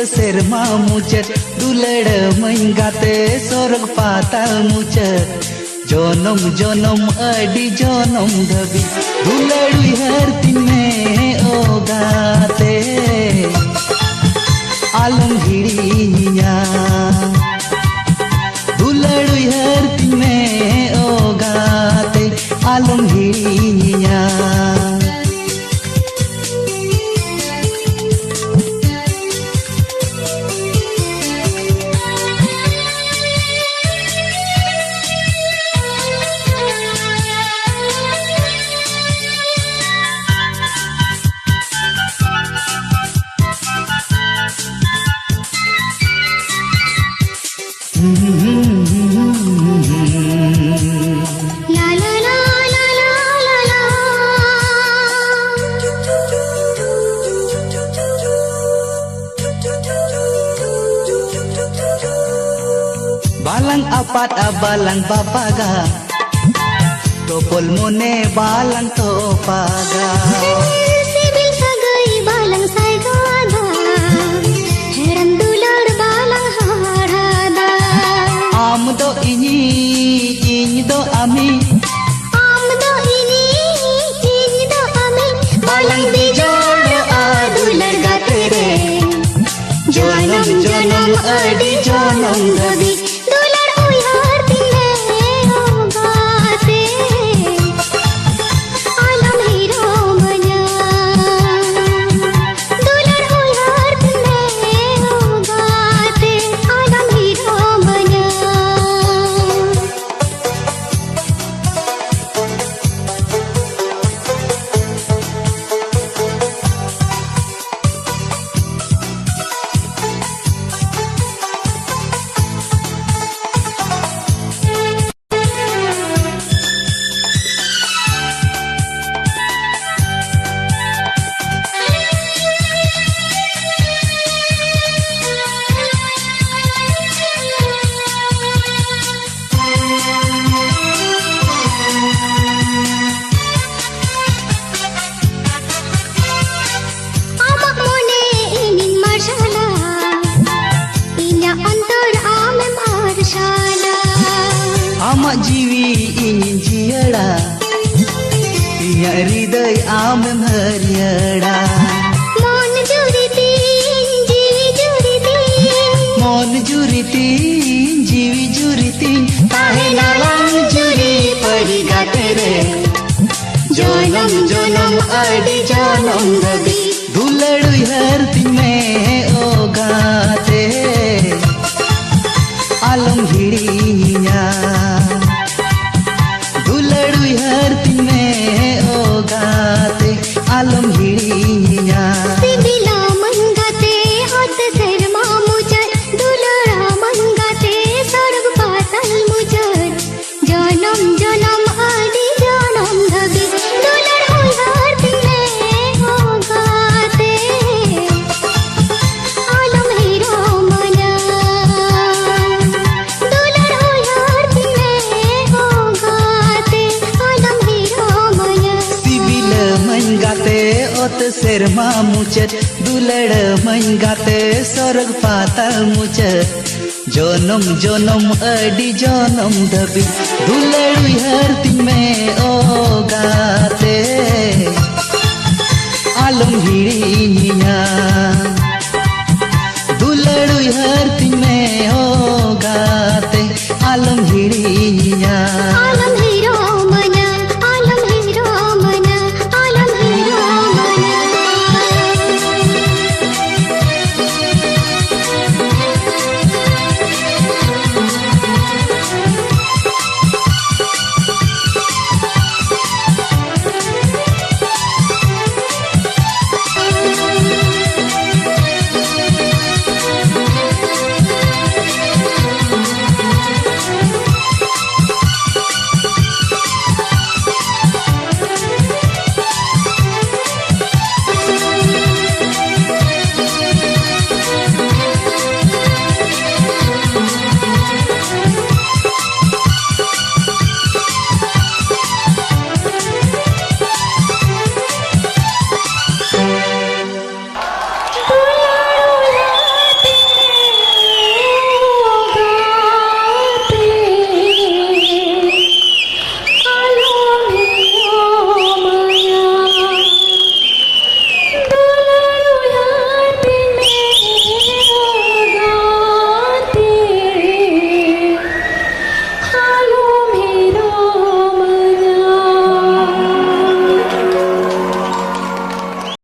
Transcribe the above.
serma mucet dulad menggate sorg patal mucet jonom jonom adi jonom dhabi dulad harti me ogate alum hirinya dulad harti me ogate alum hirinya balang apat abalang bapaga topol mone balang topaga sibil sagai balang saigada heran dular balang harada am do ini do ami am do ini do ami balang bijol adular gatere janam janam adi janam dhabi amak jiwi ingin jiada inya hriday amem haryada mon juritin jiwi juritin mon juritin jiwi juritin tahe nalang juri padi gatere janam janam adi janam dhabi dulad harti me ogate alum hirinya dulad harti me ogate alum hirinya sibila mangate hot serma mujat dulada mangate sarg patal mujat janam janam adi janam dhabi dulad harti me ogate alum hiro mana dulad harti me ogate alum hiro mana sibila menggate ot serma mucet dulad menggate sorg patal mucet jonom jonom adi jonom dhabi dulad harti me ogate alum hirinya dulad harti me